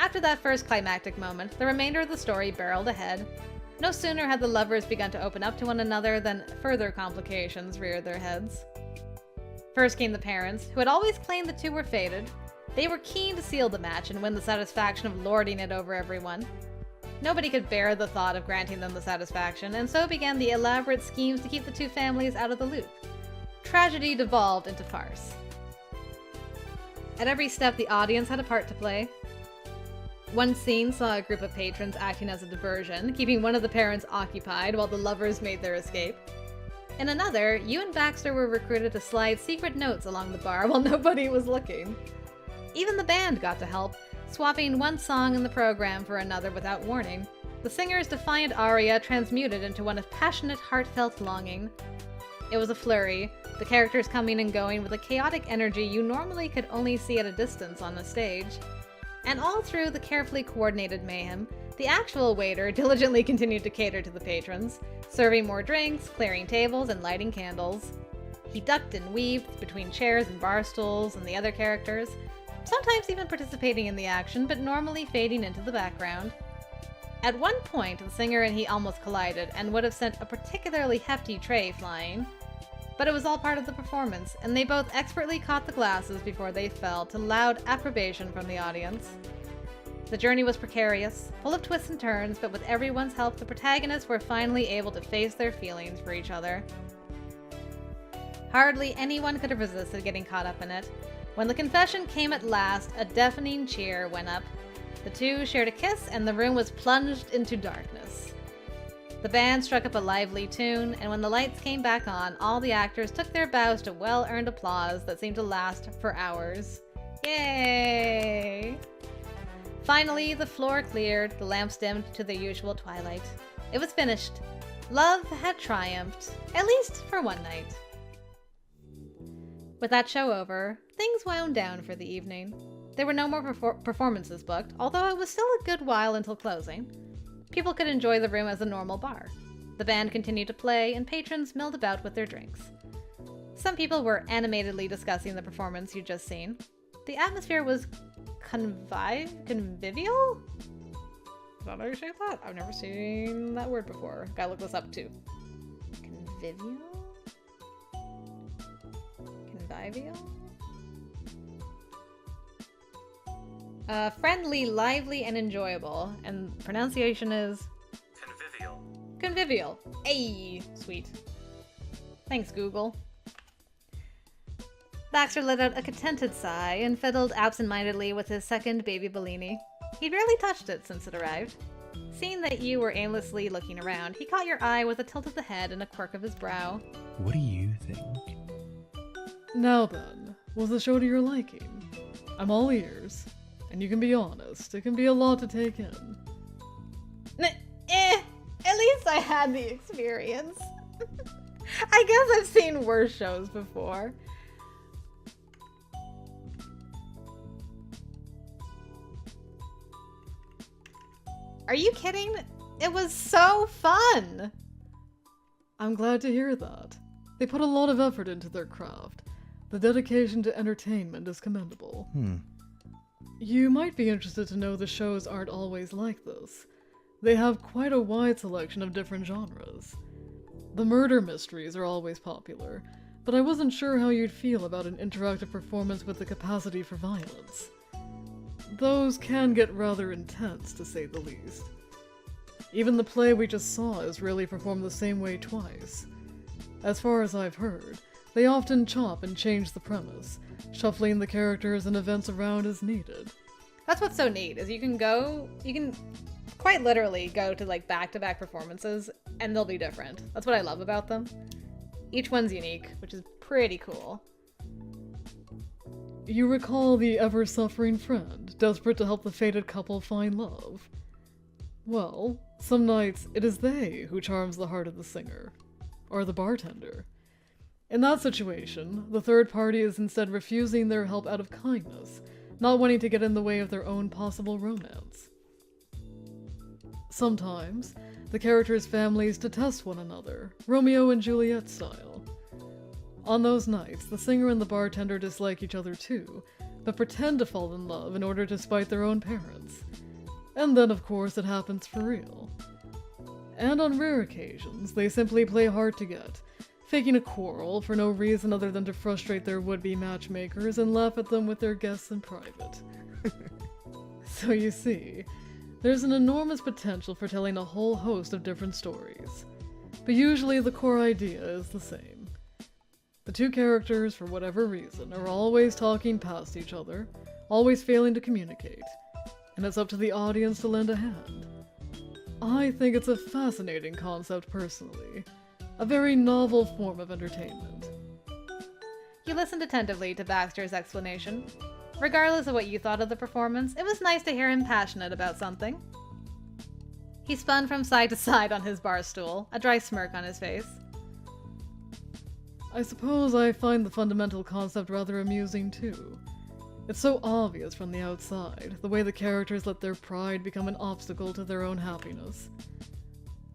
After that first climactic moment, the remainder of the story barreled ahead. No sooner had the lovers begun to open up to one another than further complications reared their heads. First came the parents, who had always claimed the two were fated. They were keen to seal the match and win the satisfaction of lording it over everyone. Nobody could bear the thought of granting them the satisfaction, and so began the elaborate schemes to keep the two families out of the loop. Tragedy devolved into farce. At every step, the audience had a part to play. One scene saw a group of patrons acting as a diversion, keeping one of the parents occupied while the lovers made their escape. In another, you and Baxter were recruited to slide secret notes along the bar while nobody was looking. Even the band got to help, swapping one song in the program for another without warning. The singer's defiant aria transmuted into one of passionate, heartfelt longing. It was a flurry, the characters coming and going with a chaotic energy you normally could only see at a distance on the stage. And all through the carefully coordinated mayhem, the actual waiter diligently continued to cater to the patrons, serving more drinks, clearing tables, and lighting candles. He ducked and weaved between chairs and bar stools and the other characters, sometimes even participating in the action, but normally fading into the background. At one point, the singer and he almost collided and would have sent a particularly hefty tray flying. But it was all part of the performance, and they both expertly caught the glasses before they fell to loud approbation from the audience. The journey was precarious, full of twists and turns, but with everyone's help, the protagonists were finally able to face their feelings for each other. Hardly anyone could have resisted getting caught up in it. When the confession came at last, a deafening cheer went up. The two shared a kiss, and the room was plunged into darkness. The band struck up a lively tune, and when the lights came back on, all the actors took their bows to well-earned applause that seemed to last for hours. Yay! Finally, the floor cleared, the lamps dimmed to their usual twilight. It was finished. Love had triumphed, at least for one night. With that show over, things wound down for the evening. There were no more performances booked, although it was still a good while until closing. People could enjoy the room as a normal bar. The band continued to play, and patrons milled about with their drinks. Some people were animatedly discussing the performance you'd just seen. The atmosphere was convivial? Is that how you say that? I've never seen that word before. Gotta look this up too. Convivial? Convivial? Friendly, lively, and enjoyable. And pronunciation is... Convivial. Convivial. Ayy, sweet. Thanks, Google. Baxter let out a contented sigh and fiddled absent-mindedly with his second baby Bellini. He'd barely touched it since it arrived. Seeing that you were aimlessly looking around, he caught your eye with a tilt of the head and a quirk of his brow. What do you think? Now then, was the show to your liking? I'm all ears. And you can be honest, it can be a lot to take in. At least I had the experience. I guess I've seen worse shows before. Are you kidding? It was so fun! I'm glad to hear that. They put a lot of effort into their craft. The dedication to entertainment is commendable. You might be interested to know the shows aren't always like this. They have quite a wide selection of different genres. The murder mysteries are always popular, but I wasn't sure how you'd feel about an interactive performance with the capacity for violence. Those can get rather intense, to say the least. Even the play we just saw is rarely performed the same way twice. As far as I've heard, they often chop and change the premise, shuffling the characters and events around as needed. That's what's so neat, is you can quite literally go to like back-to-back performances and they'll be different. That's what I love about them. Each one's unique, which is pretty cool. You recall the ever-suffering friend, desperate to help the fated couple find love. Well, some nights it is they who charms the heart of the singer, or the bartender. In that situation, the third party is instead refusing their help out of kindness, not wanting to get in the way of their own possible romance. Sometimes, the characters' families detest one another, Romeo and Juliet style. On those nights, the singer and the bartender dislike each other too, but pretend to fall in love in order to spite their own parents. And then, of course, it happens for real. And on rare occasions, they simply play hard to get, faking a quarrel for no reason other than to frustrate their would-be matchmakers and laugh at them with their guests in private. So you see, there's an enormous potential for telling a whole host of different stories. But usually the core idea is the same. The two characters, for whatever reason, are always talking past each other, always failing to communicate, and it's up to the audience to lend a hand. I think it's a fascinating concept personally, a very novel form of entertainment. You listened attentively to Baxter's explanation. Regardless of what you thought of the performance, it was nice to hear him passionate about something. He spun from side to side on his bar stool, a dry smirk on his face. I suppose I find the fundamental concept rather amusing too. It's so obvious from the outside, the way the characters let their pride become an obstacle to their own happiness.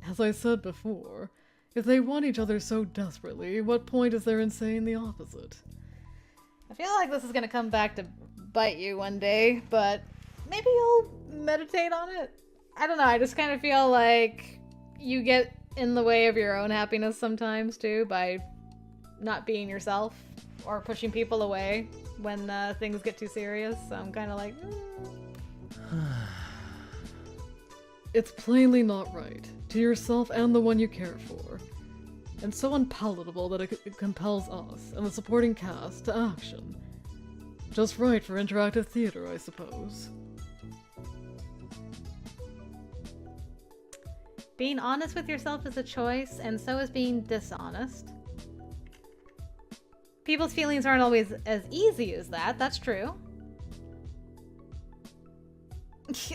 As I said before, if they want each other so desperately, what point is there in saying the opposite? I feel like this is gonna come back to bite you one day, but maybe you'll meditate on it. I don't know, I just kind of feel like you get in the way of your own happiness sometimes too by not being yourself or pushing people away when things get too serious, so I'm kind of like, It's plainly not right, to yourself and the one you care for, and so unpalatable that it compels us and the supporting cast to action. Just right for interactive theater, I suppose. Being honest with yourself is a choice, and so is being dishonest. People's feelings aren't always as easy as that, that's true.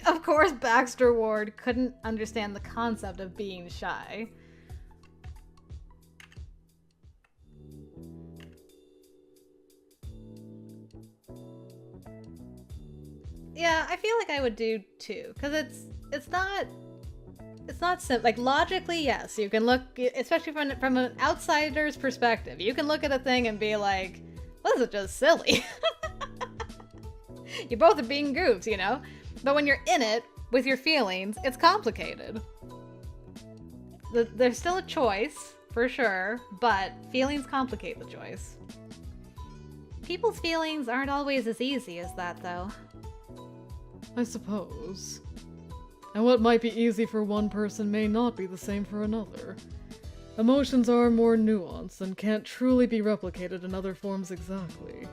Of course, Baxter Ward couldn't understand the concept of being shy. Yeah, I feel like I would do too, because it's not like logically, yes, you can look, especially from an outsider's perspective, you can look at a thing and be like, well, this is just silly. You both are being goofs, you know? But when you're in it with your feelings, it's complicated. There's still a choice, for sure, but feelings complicate the choice. People's feelings aren't always as easy as that, though. I suppose. And what might be easy for one person may not be the same for another. Emotions are more nuanced and can't truly be replicated in other forms exactly.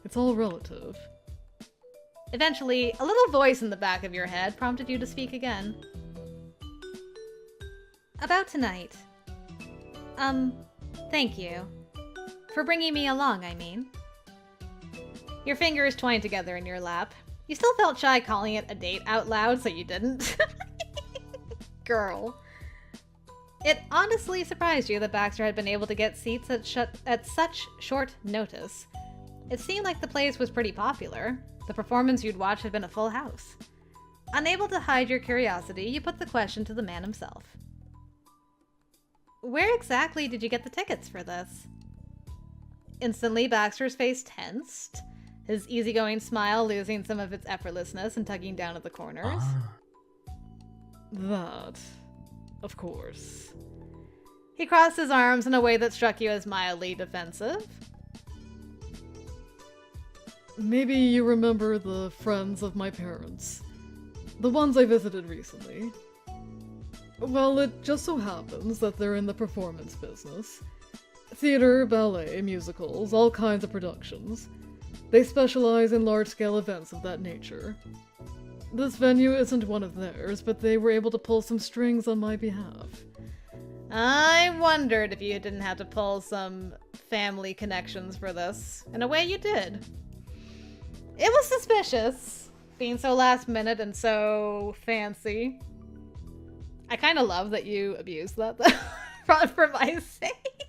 It's all relative. Eventually, a little voice in the back of your head prompted you to speak again. About tonight. Thank you. For bringing me along, I mean. Your fingers twined together in your lap. You still felt shy calling it a date out loud, so you didn't. Girl. It honestly surprised you that Baxter had been able to get seats at such short notice. It seemed like the place was pretty popular. The performance you'd watched had been a full house. Unable to hide your curiosity, you put the question to the man himself. Where exactly did you get the tickets for this? Instantly, Baxter's face tensed, his easygoing smile losing some of its effortlessness and tugging down at the corners. That, of course. He crossed his arms in a way that struck you as mildly defensive. Maybe you remember the friends of my parents. The ones I visited recently. Well, it just so happens that they're in the performance business. Theater, ballet, musicals, all kinds of productions. They specialize in large-scale events of that nature. This venue isn't one of theirs, but they were able to pull some strings on my behalf. I wondered if you didn't have to pull some family connections for this. In a way, you did. It was suspicious, being so last minute and so fancy. I kind of love that you abused that, though, for my sake.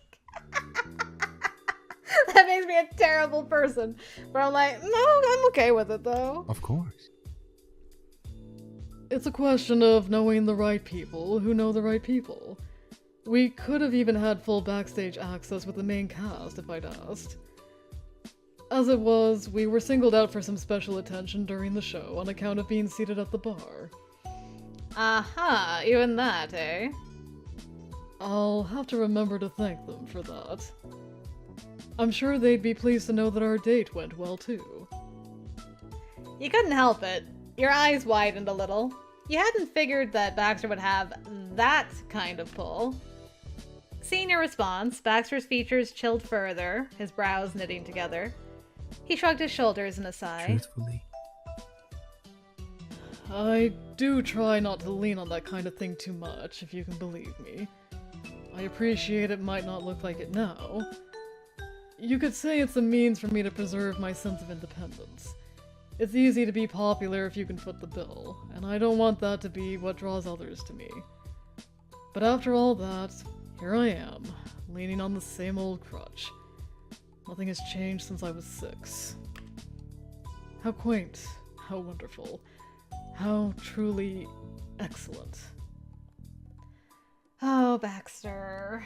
That makes me a terrible person. But I'm like, no, I'm okay with it, though. Of course. It's a question of knowing the right people who know the right people. We could have even had full backstage access with the main cast if I'd asked. as it was, we were singled out for some special attention during the show on account of being seated at the bar. Aha, even that, eh? I'll have to remember to thank them for that. I'm sure they'd be pleased to know that our date went well, too. You couldn't help it. Your eyes widened a little. You hadn't figured that Baxter would have that kind of pull. Seeing your response, Baxter's features chilled further, his brows knitting together. He shrugged his shoulders in a sigh. Truthfully, I do try not to lean on that kind of thing too much, if you can believe me. I appreciate it might not look like it now. You could say it's a means for me to preserve my sense of independence. It's easy to be popular if you can foot the bill, and I don't want that to be what draws others to me. But after all that, here I am, leaning on the same old crutch. Nothing has changed since I was 6. How quaint, how wonderful, how truly excellent. Oh, Baxter.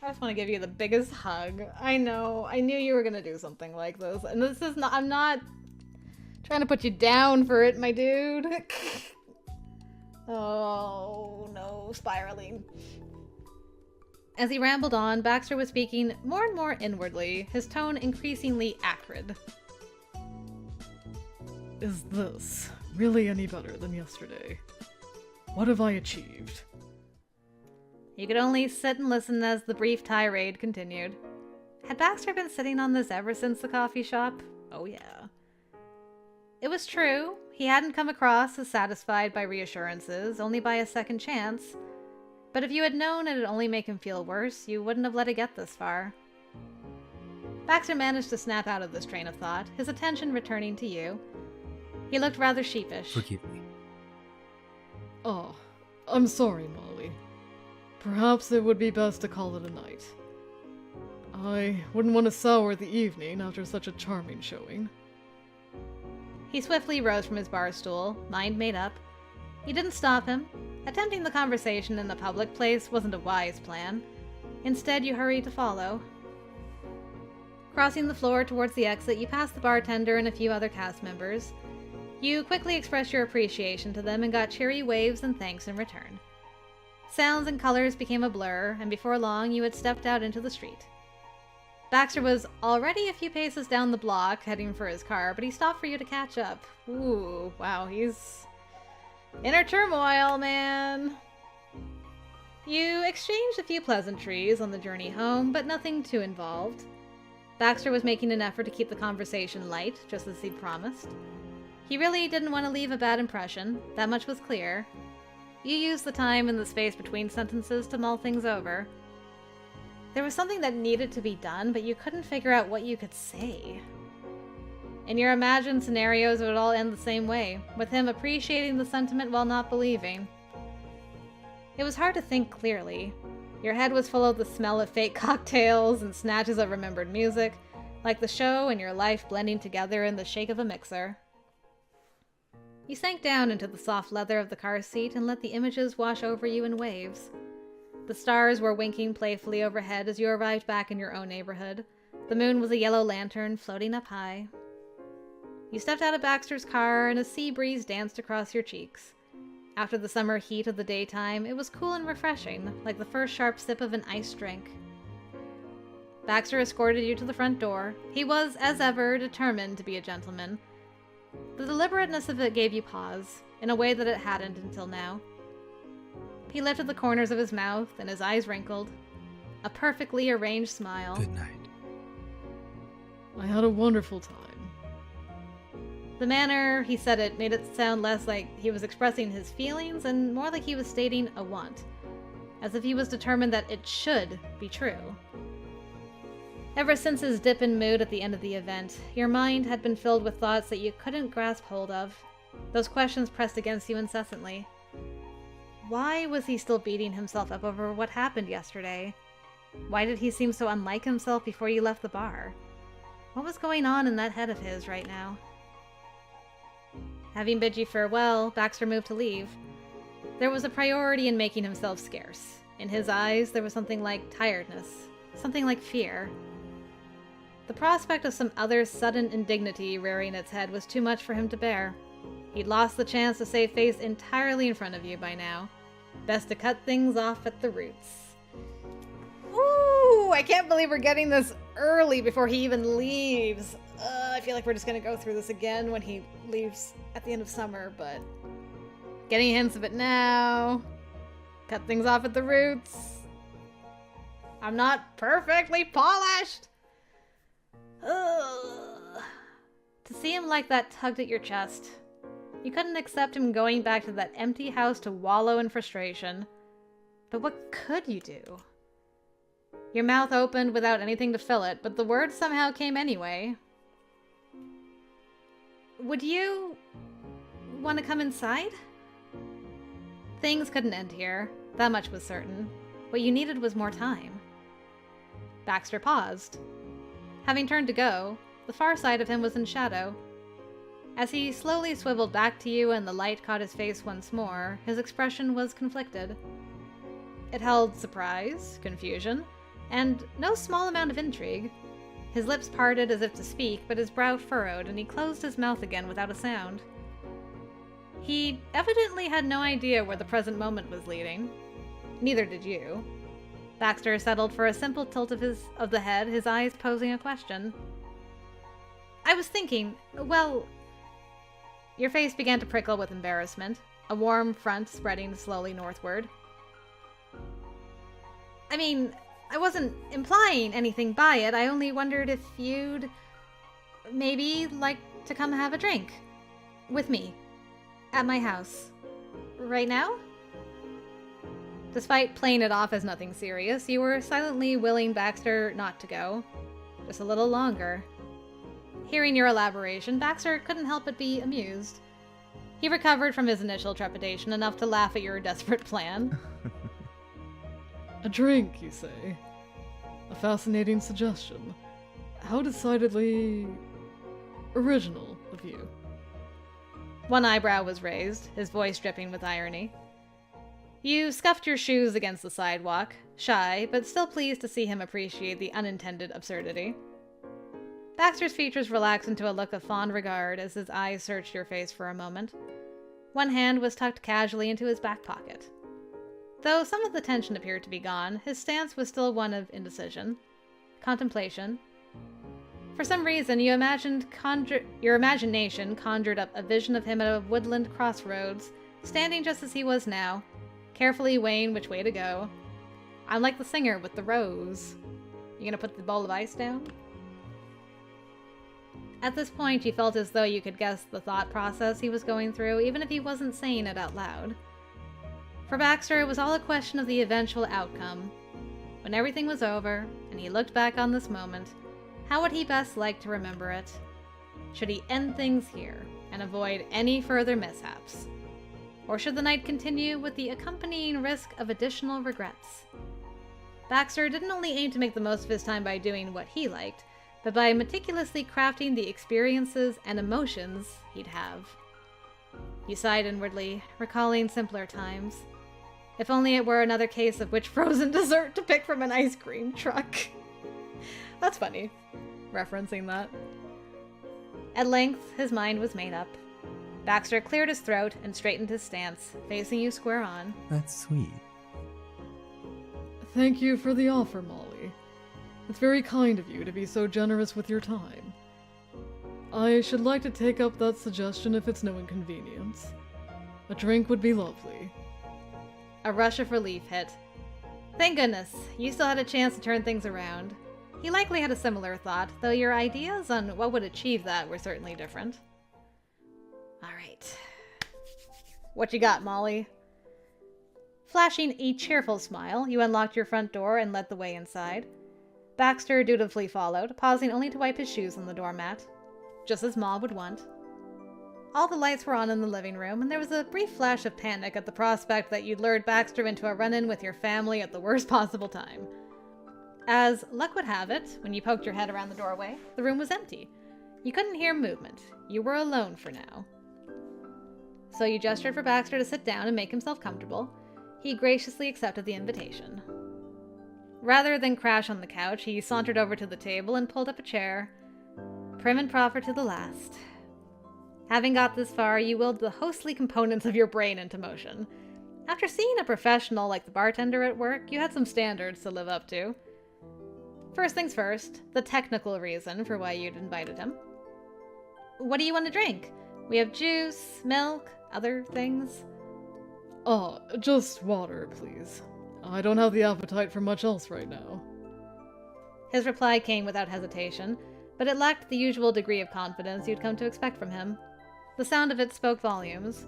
I just want to give you the biggest hug. I know. I knew you were going to do something like this. And this is not... I'm not trying to put you down for it, my dude. Oh, no. Spiraling. As he rambled on, Baxter was speaking more and more inwardly, his tone increasingly acrid. Is this really any better than yesterday? What have I achieved? You could only sit and listen as the brief tirade continued. Had Baxter been sitting on this ever since the coffee shop? Oh yeah. It was true. He hadn't come across as satisfied by reassurances, only by a second chance. But if you had known it'd only make him feel worse, you wouldn't have let it get this far. Baxter managed to snap out of this train of thought, his attention returning to you. He looked rather sheepish. forgive me. Oh, I'm sorry, Molly. Perhaps it would be best to call it a night. I wouldn't want to sour the evening after such a charming showing. He swiftly rose from his bar stool, mind made up. You didn't stop him. Attempting the conversation in a public place wasn't a wise plan. Instead, you hurried to follow. Crossing the floor towards the exit, you passed the bartender and a few other cast members. You quickly expressed your appreciation to them and got cheery waves and thanks in return. Sounds and colors became a blur, and before long you had stepped out into the street. Baxter was already a few paces down the block, heading for his car, but he stopped for you to catch up. Ooh, wow, he's... inner turmoil, man. You exchanged a few pleasantries on the journey home, but nothing too involved. Baxter was making an effort to keep the conversation light, just as he'd promised. He really didn't want to leave a bad impression, that much was clear. You used the time and the space between sentences to mull things over. There was something that needed to be done, but you couldn't figure out what you could say. In your imagined scenarios, it would all end the same way, with him appreciating the sentiment while not believing. It was hard to think clearly. Your head was full of the smell of fake cocktails and snatches of remembered music, like the show and your life blending together in the shake of a mixer. You sank down into the soft leather of the car seat and let the images wash over you in waves. The stars were winking playfully overhead as you arrived back in your own neighborhood. The moon was a yellow lantern floating up high. You stepped out of Baxter's car and a sea breeze danced across your cheeks. After the summer heat of the daytime, it was cool and refreshing, like the first sharp sip of an iced drink. Baxter escorted you to the front door. He was, as ever, determined to be a gentleman. The deliberateness of it gave you pause, in a way that it hadn't until now. He lifted the corners of his mouth, and his eyes wrinkled. A perfectly arranged smile. Good night. I had a wonderful time. The manner he said it made it sound less like he was expressing his feelings and more like he was stating a want, as if he was determined that it should be true. Ever since his dip in mood at the end of the event, your mind had been filled with thoughts that you couldn't grasp hold of. Those questions pressed against you incessantly. Why was he still beating himself up over what happened yesterday? Why did he seem so unlike himself before you left the bar? What was going on in that head of his right now? Having bid you farewell, Baxter moved to leave. There was a priority in making himself scarce. In his eyes, there was something like tiredness, something like fear. The prospect of some other's sudden indignity rearing its head was too much for him to bear. He'd lost the chance to save face entirely in front of you by now. Best to cut things off at the roots. Ooh, I can't believe we're getting this early before he even leaves. I feel like we're just gonna go through this again when he leaves at the end of summer, but getting hints of it now. Cut things off at the roots. I'm not perfectly polished. Ugh. To see him like that tugged at your chest. You couldn't accept him going back to that empty house to wallow in frustration. But what could you do? Your mouth opened without anything to fill it, but the words somehow came anyway. Would you want to come inside? Things couldn't end here. That much was certain. What you needed was more time. Baxter paused. Having turned to go, the far side of him was in shadow. As he slowly swiveled back to you and the light caught his face once more, his expression was conflicted. It held surprise, confusion, and no small amount of intrigue. His lips parted as if to speak, but his brow furrowed, and he closed his mouth again without a sound. He evidently had no idea where the present moment was leading. Neither did you. Baxter settled for a simple tilt of the head, his eyes posing a question. I was thinking, well... Your face began to prickle with embarrassment, a warm front spreading slowly northward. I mean, I wasn't implying anything by it. I only wondered if you'd maybe like to come have a drink with me at my house right now? Despite playing it off as nothing serious, you were silently willing Baxter not to go. Just a little longer. Hearing your elaboration, Baxter couldn't help but be amused. He recovered from his initial trepidation enough to laugh at your desperate plan. A drink, you say? A fascinating suggestion. How decidedly... original of you. One eyebrow was raised, his voice dripping with irony. You scuffed your shoes against the sidewalk, shy, but still pleased to see him appreciate the unintended absurdity. Baxter's features relaxed into a look of fond regard as his eyes searched your face for a moment. One hand was tucked casually into his back pocket. Though some of the tension appeared to be gone, his stance was still one of indecision, contemplation. For some reason, your imagination conjured up a vision of him at a woodland crossroads, standing just as he was now, carefully weighing which way to go. I'm like the singer with the rose. You gonna put the bowl of ice down? At this point, you felt as though you could guess the thought process he was going through, even if he wasn't saying it out loud. For Baxter, it was all a question of the eventual outcome. When everything was over, and he looked back on this moment, how would he best like to remember it? Should he end things here, and avoid any further mishaps? Or should the night continue with the accompanying risk of additional regrets? Baxter didn't only aim to make the most of his time by doing what he liked, but by meticulously crafting the experiences and emotions he'd have. You sighed inwardly, recalling simpler times. If only it were another case of which frozen dessert to pick from an ice cream truck. That's funny, referencing that. At length, his mind was made up. Baxter cleared his throat and straightened his stance, facing you square on. That's sweet. Thank you for the offer, Molly. It's very kind of you to be so generous with your time. I should like to take up that suggestion if it's no inconvenience. A drink would be lovely. A rush of relief hit. Thank goodness, you still had a chance to turn things around. He likely had a similar thought, though your ideas on what would achieve that were certainly different. Alright. What you got, Molly? Flashing a cheerful smile, you unlocked your front door and led the way inside. Baxter dutifully followed, pausing only to wipe his shoes on the doormat, just as Ma would want. All the lights were on in the living room, and there was a brief flash of panic at the prospect that you'd lured Baxter into a run-in with your family at the worst possible time. As luck would have it, when you poked your head around the doorway, the room was empty. You couldn't hear movement. You were alone for now. So you gestured for Baxter to sit down and make himself comfortable. He graciously accepted the invitation. Rather than crash on the couch, he sauntered over to the table and pulled up a chair. Prim and proper to the last. Having got this far, you willed the hostly components of your brain into motion. After seeing a professional like the bartender at work, you had some standards to live up to. First things first, the technical reason for why you'd invited him. What do you want to drink? We have juice, milk, other things. Just water, please. I don't have the appetite for much else right now. His reply came without hesitation, but it lacked the usual degree of confidence you'd come to expect from him. The sound of it spoke volumes.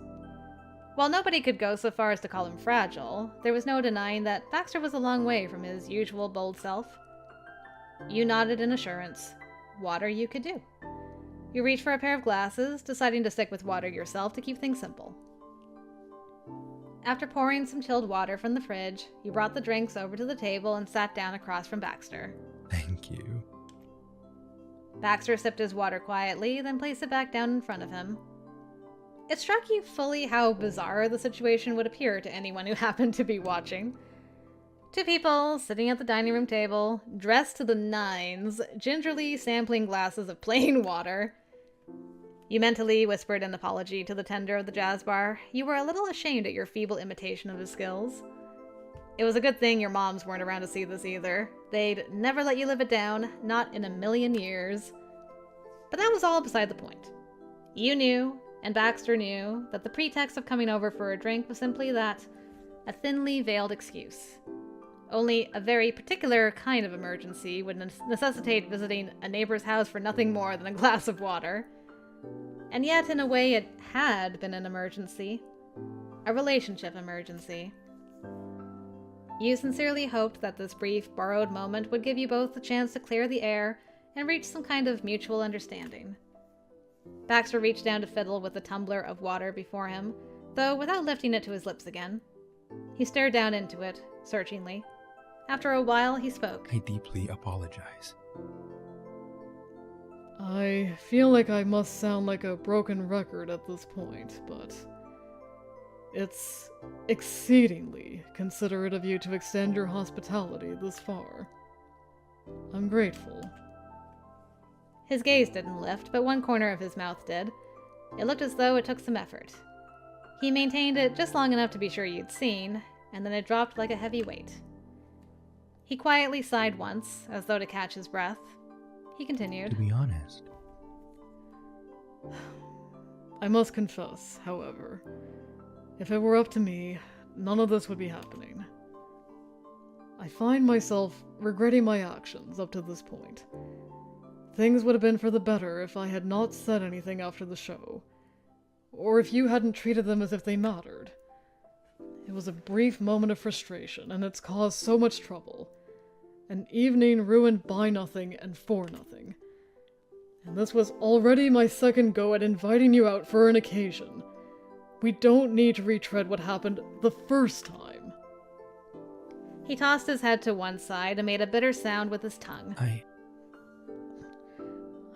While nobody could go so far as to call him fragile, there was no denying that Baxter was a long way from his usual bold self. You nodded in assurance. Water you could do. You reached for a pair of glasses, deciding to stick with water yourself to keep things simple. After pouring some chilled water from the fridge, you brought the drinks over to the table and sat down across from Baxter. Thank you. Baxter sipped his water quietly, then placed it back down in front of him. It struck you fully how bizarre the situation would appear to anyone who happened to be watching. Two people sitting at the dining room table, dressed to the nines, gingerly sampling glasses of plain water. You mentally whispered an apology to the tender of the jazz bar. You were a little ashamed at your feeble imitation of his skills. It was a good thing your moms weren't around to see this either. They'd never let you live it down, not in a million years. But that was all beside the point. You knew, and Baxter knew, that the pretext of coming over for a drink was simply that, a thinly veiled excuse. Only a very particular kind of emergency would necessitate visiting a neighbor's house for nothing more than a glass of water. And yet, in a way, it had been an emergency. A relationship emergency. You sincerely hoped that this brief, borrowed moment would give you both a chance to clear the air and reach some kind of mutual understanding. Baxter reached down to fiddle with the tumbler of water before him, though without lifting it to his lips again. He stared down into it, searchingly. After a while, he spoke. I deeply apologize. I feel like I must sound like a broken record at this point, but it's exceedingly considerate of you to extend your hospitality this far. I'm grateful. His gaze didn't lift, but one corner of his mouth did. It looked as though it took some effort. He maintained it just long enough to be sure you'd seen, and then it dropped like a heavy weight. He quietly sighed once, as though to catch his breath. He continued. To be honest. I must confess, however, if it were up to me, none of this would be happening. I find myself regretting my actions up to this point. Things would have been for the better if I had not said anything after the show, or if you hadn't treated them as if they mattered. It was a brief moment of frustration, and it's caused so much trouble. An evening ruined by nothing and for nothing. And this was already my second go at inviting you out for an occasion. We don't need to retread what happened the first time. He tossed his head to one side and made a bitter sound with his tongue. I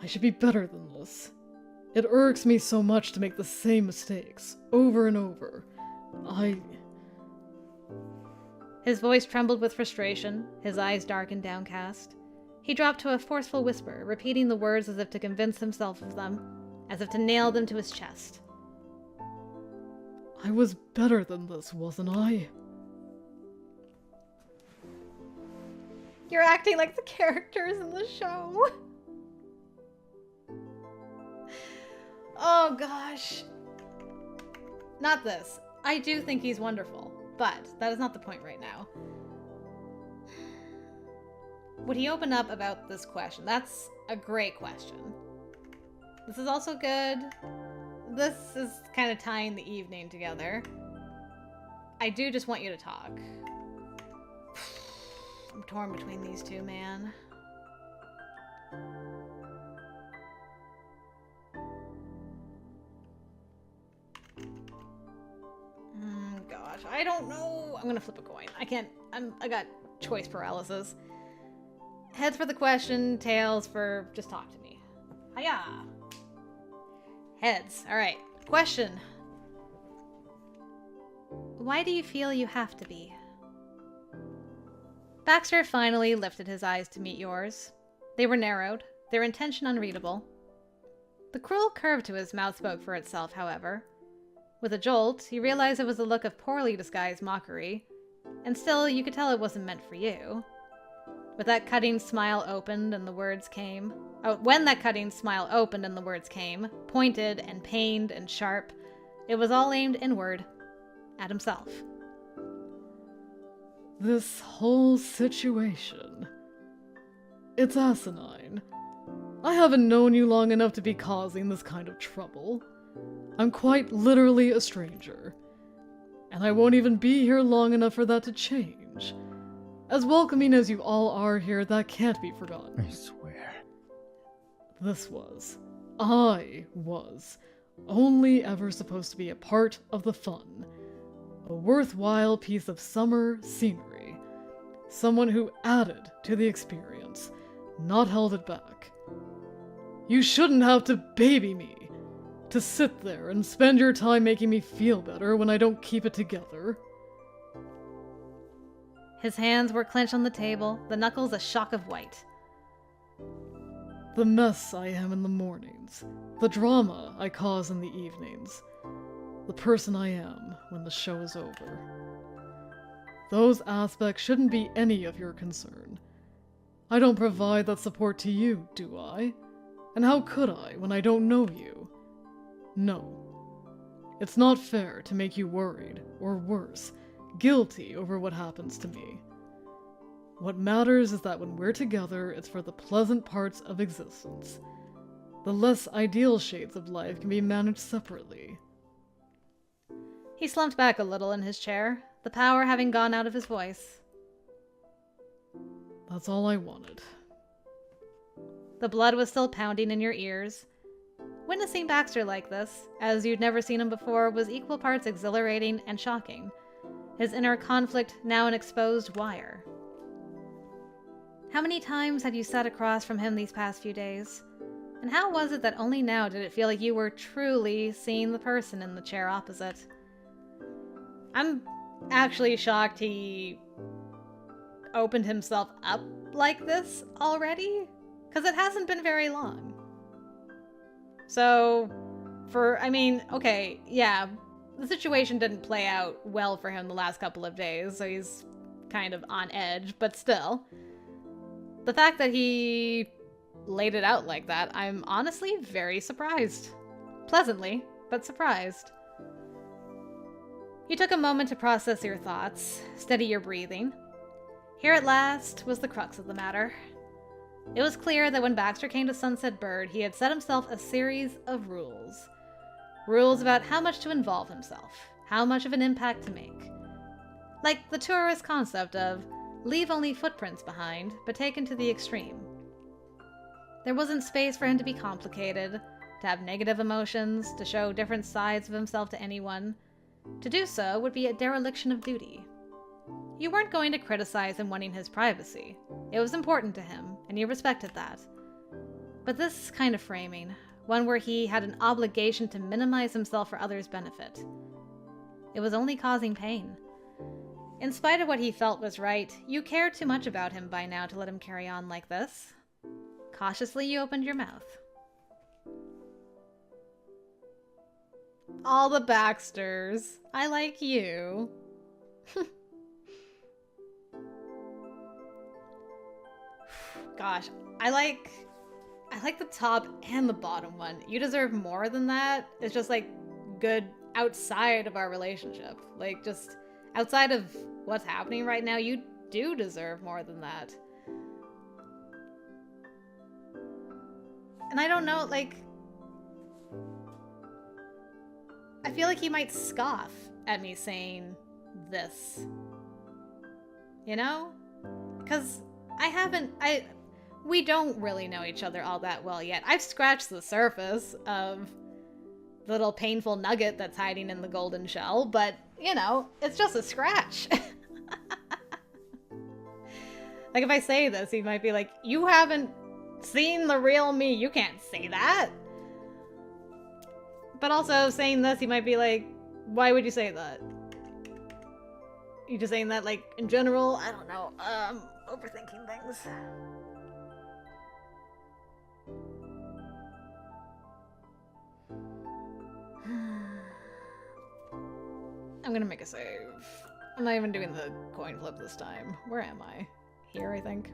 should be better than this. It irks me so much to make the same mistakes, over and over. His voice trembled with frustration, his eyes dark and downcast. He dropped to a forceful whisper, repeating the words as if to convince himself of them, as if to nail them to his chest. I was better than this, wasn't I? You're acting like the characters in the show. Oh gosh. Not this. I do think he's wonderful, but that is not the point right now. Would he open up about this question? That's a great question. This is also good. This is kind of tying the evening together. I do just want you to talk. I'm torn between these two, man. Gosh, I don't know. I'm gonna flip a coin. I can't. I got choice paralysis. Heads for the question, tails for just talk to me. Hiya! Heads. Alright. Question. Why do you feel you have to be? Baxter finally lifted his eyes to meet yours. They were narrowed, their intention unreadable. The cruel curve to his mouth spoke for itself, however. With a jolt, you realized it was a look of poorly disguised mockery, and still you could tell it wasn't meant for you. When that cutting smile opened and the words came, pointed and pained and sharp, it was all aimed inward, at himself. This whole situation. It's asinine. I haven't known you long enough to be causing this kind of trouble. I'm quite literally a stranger. And I won't even be here long enough for that to change. As welcoming as you all are here, that can't be forgotten. I swear. I was, only ever supposed to be a part of the fun. A worthwhile piece of summer scenery. Someone who added to the experience, not held it back. You shouldn't have to baby me, to sit there and spend your time making me feel better when I don't keep it together. His hands were clenched on the table, the knuckles a shock of white. The mess I am in the mornings, the drama I cause in the evenings, the person I am when the show is over. Those aspects shouldn't be any of your concern. I don't provide that support to you, do I? And how could I when I don't know you? No. It's not fair to make you worried, or worse, guilty over what happens to me. What matters is that when we're together, it's for the pleasant parts of existence. The less ideal shades of life can be managed separately. He slumped back a little in his chair, the power having gone out of his voice. That's all I wanted. The blood was still pounding in your ears. Witnessing Baxter like this, as you'd never seen him before, was equal parts exhilarating and shocking. His inner conflict now an exposed wire. How many times had you sat across from him these past few days? And how was it that only now did it feel like you were truly seeing the person in the chair opposite? I'm actually shocked he opened himself up like this already, because it hasn't been very long. So, okay, yeah, the situation didn't play out well for him the last couple of days, so he's kind of on edge, but still. The fact that he laid it out like that, I'm honestly very surprised. Pleasantly, but surprised. You took a moment to process your thoughts, steady your breathing. Here at last was the crux of the matter. It was clear that when Baxter came to Sunset Bird, he had set himself a series of rules. Rules about how much to involve himself, how much of an impact to make. Like the tourist concept of leave only footprints behind, but taken to the extreme. There wasn't space for him to be complicated, to have negative emotions, to show different sides of himself to anyone. To do so would be a dereliction of duty. You weren't going to criticize him wanting his privacy. It was important to him, and you respected that. But this kind of framing, one where he had an obligation to minimize himself for others' benefit, it was only causing pain. In spite of what he felt was right, you cared too much about him by now to let him carry on like this. Cautiously, you opened your mouth. All the Baxters. I like you. Gosh, I like the top and the bottom one. You deserve more than that. It's just like good outside of our relationship. Like just outside of what's happening right now, you do deserve more than that. And I don't know, like, I feel like he might scoff at me saying this. You know? Because we don't really know each other all that well yet. I've scratched the surface of the little painful nugget that's hiding in the golden shell, but, you know, it's just a scratch. Like, if I say this, he might be like, you haven't seen the real me. You can't say that. But also, saying this, he might be like, why would you say that? You just saying that, like, in general? I don't know. overthinking things. I'm gonna make a save. I'm not even doing the coin flip this time. Where am I? Here, I think.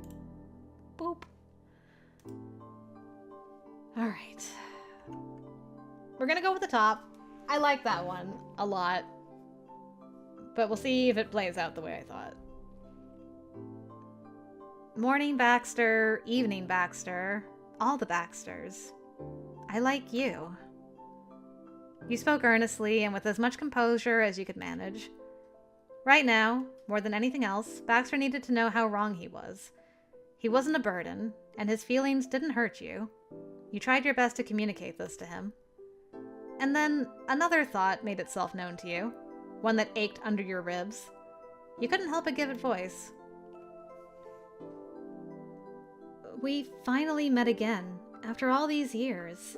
Boop. Alright. We're gonna go with the top. I like that one a lot. But we'll see if it plays out the way I thought. Morning Baxter, evening Baxter, all the Baxters. I like you. You spoke earnestly and with as much composure as you could manage. Right now, more than anything else, Baxter needed to know how wrong he was. He wasn't a burden, and his feelings didn't hurt you. You tried your best to communicate this to him. And then another thought made itself known to you, one that ached under your ribs. You couldn't help but give it voice. We finally met again, after all these years.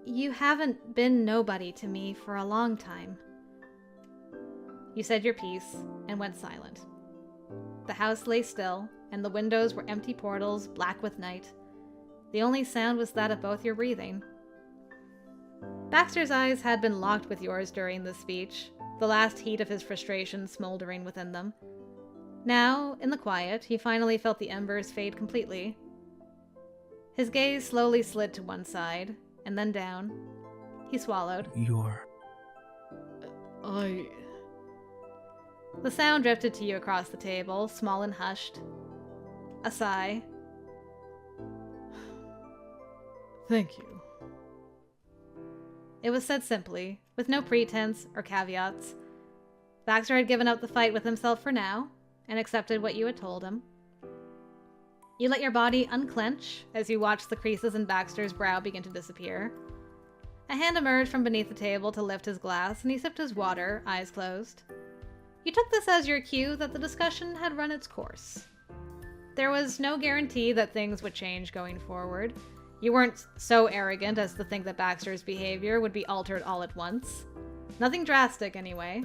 You haven't been nobody to me for a long time. You said your piece and went silent. The house lay still, and the windows were empty portals, black with night. The only sound was that of both your breathing. Baxter's eyes had been locked with yours during this speech, the last heat of his frustration smoldering within them. Now, in the quiet, he finally felt the embers fade completely. His gaze slowly slid to one side, and then down. He swallowed. The sound drifted to you across the table, small and hushed. A sigh. Thank you. It was said simply, with no pretense or caveats. Baxter had given up the fight with himself for now, and accepted what you had told him. You let your body unclench as you watched the creases in Baxter's brow begin to disappear. A hand emerged from beneath the table to lift his glass, and he sipped his water, eyes closed. You took this as your cue that the discussion had run its course. There was no guarantee that things would change going forward. You weren't so arrogant as to think that Baxter's behavior would be altered all at once. Nothing drastic, anyway.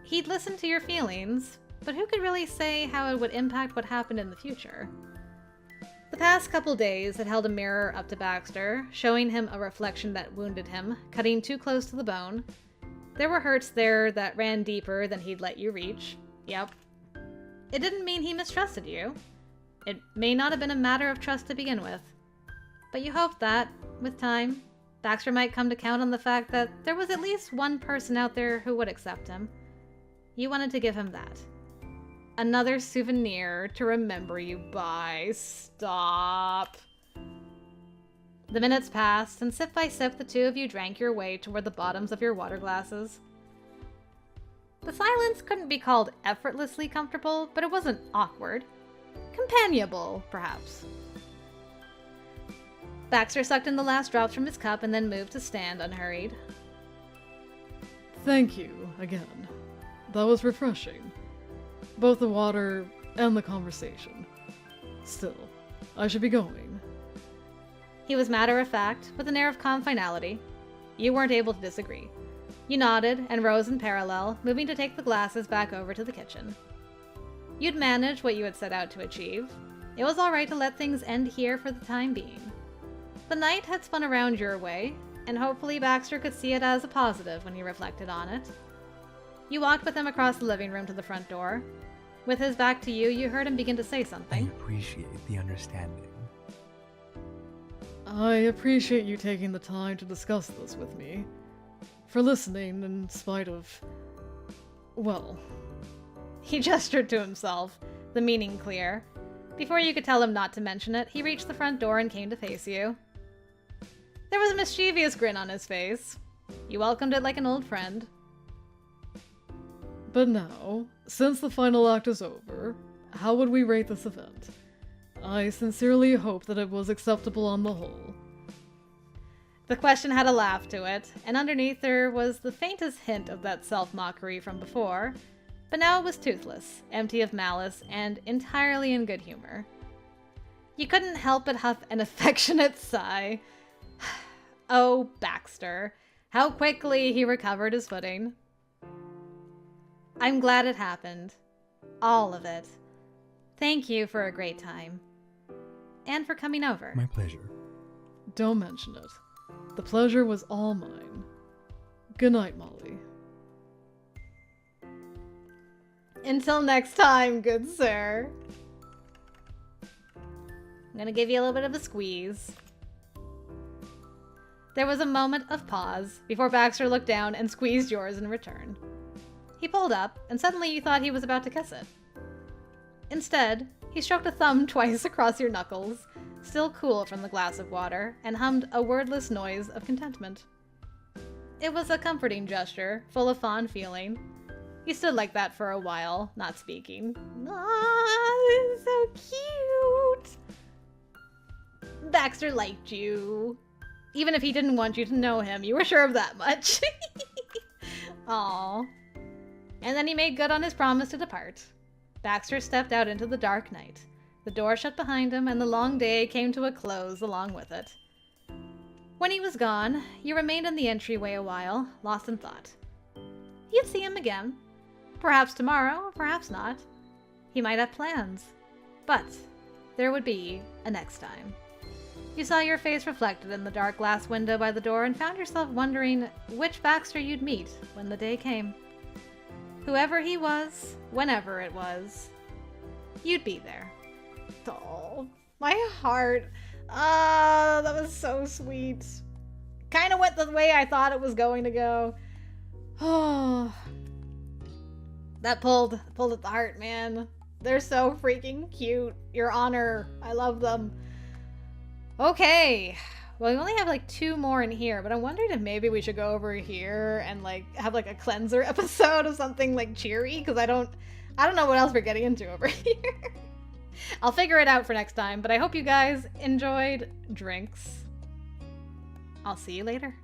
He'd listened to your feelings, but who could really say how it would impact what happened in the future? The past couple days had held a mirror up to Baxter, showing him a reflection that wounded him, cutting too close to the bone. There were hurts there that ran deeper than he'd let you reach. Yep. It didn't mean he mistrusted you. It may not have been a matter of trust to begin with. But you hoped that, with time, Baxter might come to count on the fact that there was at least one person out there who would accept him. You wanted to give him that. Another souvenir to remember you by. Stop. The minutes passed, and sip by sip the two of you drank your way toward the bottoms of your water glasses. The silence couldn't be called effortlessly comfortable, but it wasn't awkward. Companionable, perhaps. Baxter sucked in the last drops from his cup and then moved to stand unhurried. Thank you, again. That was refreshing. Both the water and the conversation. Still, I should be going. He was matter-of-fact, with an air of calm finality. You weren't able to disagree. You nodded and rose in parallel, moving to take the glasses back over to the kitchen. You'd managed what you had set out to achieve. It was all right to let things end here for the time being. The night had spun around your way, and hopefully Baxter could see it as a positive when he reflected on it. You walked with him across the living room to the front door. With his back to you, you heard him begin to say I something. appreciate the understanding. I appreciate you taking the time to discuss this with me. For listening in spite of... well... He gestured to himself, the meaning clear. Before you could tell him not to mention it, he reached the front door and came to face you. There was a mischievous grin on his face. You welcomed it like an old friend. But now, since the final act is over, how would we rate this event? I sincerely hope that it was acceptable on the whole. The question had a laugh to it, and underneath there was the faintest hint of that self-mockery from before, but now it was toothless, empty of malice, and entirely in good humor. You couldn't help but huff an affectionate sigh. Oh, Baxter. How quickly he recovered his footing. I'm glad it happened. All of it. Thank you for a great time. And for coming over. My pleasure. Don't mention it. The pleasure was all mine. Good night, Molly. Until next time, good sir. I'm gonna give you a little bit of a squeeze. There was a moment of pause before Baxter looked down and squeezed yours in return. He pulled up, and suddenly you thought he was about to kiss it. Instead, he stroked a thumb twice across your knuckles, still cool from the glass of water, and hummed a wordless noise of contentment. It was a comforting gesture, full of fond feeling. He stood like that for a while, not speaking. Ah, this is so cute! Baxter liked you. Even if he didn't want you to know him, you were sure of that much. Aww. And then he made good on his promise to depart. Baxter stepped out into the dark night. The door shut behind him, and the long day came to a close along with it. When he was gone, you remained in the entryway a while, lost in thought. You'd see him again. Perhaps tomorrow, perhaps not. He might have plans. But there would be a next time. You saw your face reflected in the dark glass window by the door and found yourself wondering which Baxter you'd meet when the day came. Whoever he was, whenever it was, you'd be there. Oh, my heart. Ah, that was so sweet. Kind of went the way I thought it was going to go. Oh, that pulled at the heart, man. They're so freaking cute. Your Honor, I love them. Okay, well, we only have like 2 more in here, but I wondered if maybe we should go over here and like have like a cleanser episode of something like cheery, because I don't know what else we're getting into over here. I'll figure it out for next time, but I hope you guys enjoyed drinks. I'll see you later.